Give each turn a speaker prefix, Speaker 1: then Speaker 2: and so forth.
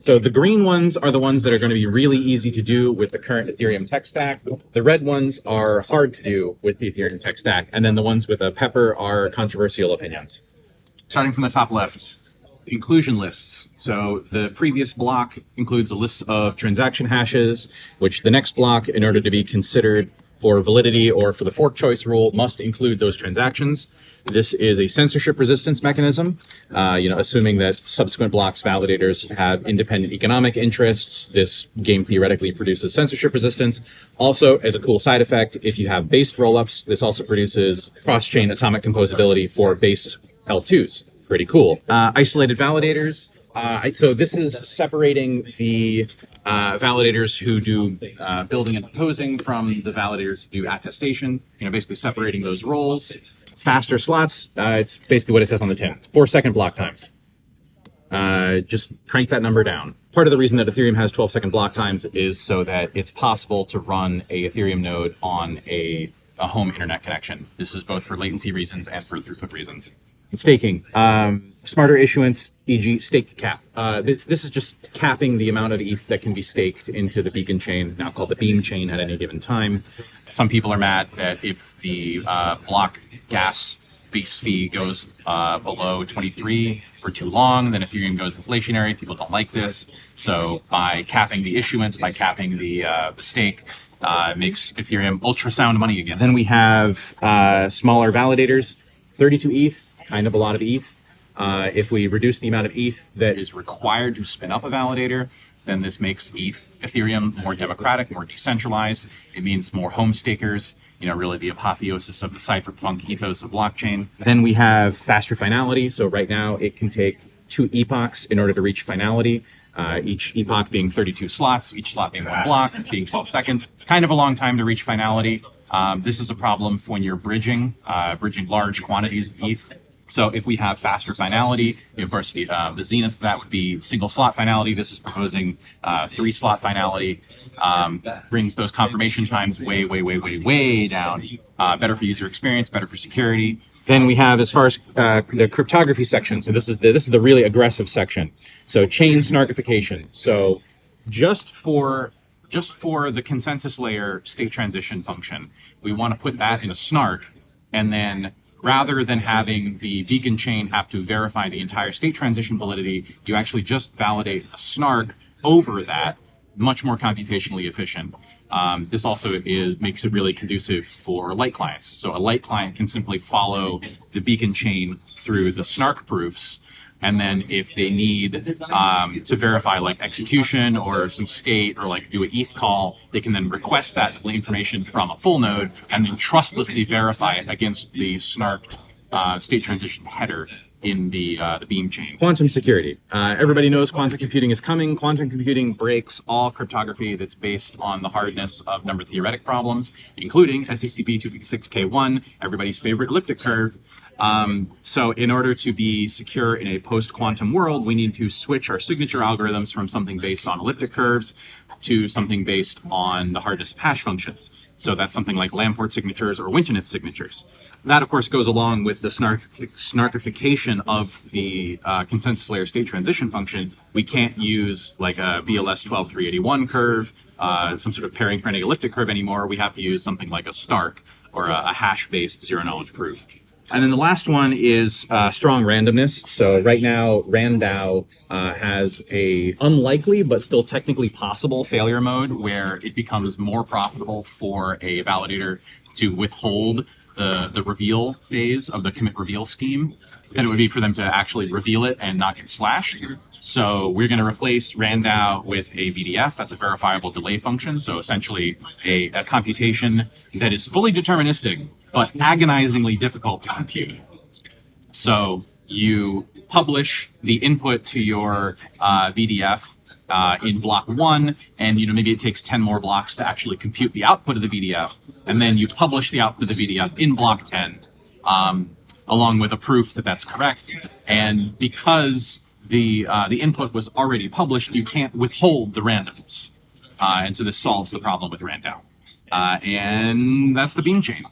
Speaker 1: So the green ones are the ones that are going to be really easy to do with the current Ethereum tech stack. The red ones are hard to do with the Ethereum tech stack. And then the ones with a pepper are controversial opinions. Starting from the top left, inclusion lists. So the previous block includes a list of transaction hashes, which the next block, in order to be considered for validity or for the fork choice rule, must include those transactions. This is a censorship resistance mechanism, assuming that subsequent blocks validators have independent economic interests. This game theoretically produces censorship resistance. Also, as a cool side effect, if you have based rollups, this also produces cross-chain atomic composability for based L2s. Pretty cool. Isolated validators. So this is separating the validators who do building and proposing from the validators who do attestation, basically separating those roles. Faster slots, it's basically what it says on the tin. 4-second block times. Just crank that number down. Part of the reason that Ethereum has 12-second block times is so that it's possible to run a Ethereum node on a home internet connection. This is both for latency reasons and for throughput reasons. Staking. Smarter issuance, e.g. stake cap. This is just capping the amount of ETH that can be staked into the beacon chain, now called the beam chain, at any given time. Some people are mad that if the block gas base fee goes below 23 for too long, then Ethereum goes inflationary. People don't like this. So by capping the issuance, by capping the stake, makes Ethereum ultrasound money again. Then we have smaller validators, 32 ETH, kind of a lot of ETH. If we reduce the amount of ETH that is required to spin up a validator, then this makes Ethereum more democratic, more decentralized. It means more home stakers, really the apotheosis of the cypherpunk ethos of blockchain. Then we have faster finality. So right now it can take 2 epochs in order to reach finality. Each epoch being 32 slots, each slot being 1 block, being 12 seconds. Kind of a long time to reach finality. This is a problem when you're bridging large quantities of ETH. So if we have faster finality, of course, the zenith of that would be single slot finality. This is proposing 3 slot finality. Brings those confirmation times way down. Better for user experience, better for security. Then we have, as far as the cryptography section. So this is the really aggressive section. So chain snarkification. So just for the consensus layer state transition function, we want to put that in a snark, and then rather than having the beacon chain have to verify the entire state transition validity, you actually just validate a snark over that, much more computationally efficient. This also makes it really conducive for light clients. So a light client can simply follow the beacon chain through the snark proofs, and then if they need to verify like execution or some state or like do an ETH call, they can then request that information from a full node and then trustlessly verify it against the snarked state transition header in the beam chain. Quantum security. Everybody knows quantum computing is coming. Quantum computing breaks all cryptography that's based on the hardness of number theoretic problems, including SECP 256K1, everybody's favorite elliptic curve. So in order to be secure in a post-quantum world, we need to switch our signature algorithms from something based on elliptic curves to something based on the hardness of hash functions. So that's something like Lamport signatures or Winternet signatures. That, of course, goes along with the snarkification of the consensus layer state transition function. We can't use like a BLS 12381 curve, some sort of pairing frenetic elliptic curve anymore. We have to use something like a Stark or a hash-based zero-knowledge proof. And then the last one is strong randomness. So right now, RANDAO has a unlikely but still technically possible failure mode where it becomes more profitable for a validator to withhold the reveal phase of the commit reveal scheme than it would be for them to actually reveal it and not get slashed. So we're going to replace RANDAO with a VDF. That's a verifiable delay function. So essentially a computation that is fully deterministic, but agonizingly difficult to compute. So you publish the input to your VDF in block 1, and maybe it takes 10 more blocks to actually compute the output of the VDF, and then you publish the output of the VDF in block 10, along with a proof that that's correct. And because the input was already published, you can't withhold the randomness, and so this solves the problem with RANDAO. And that's the beam chain.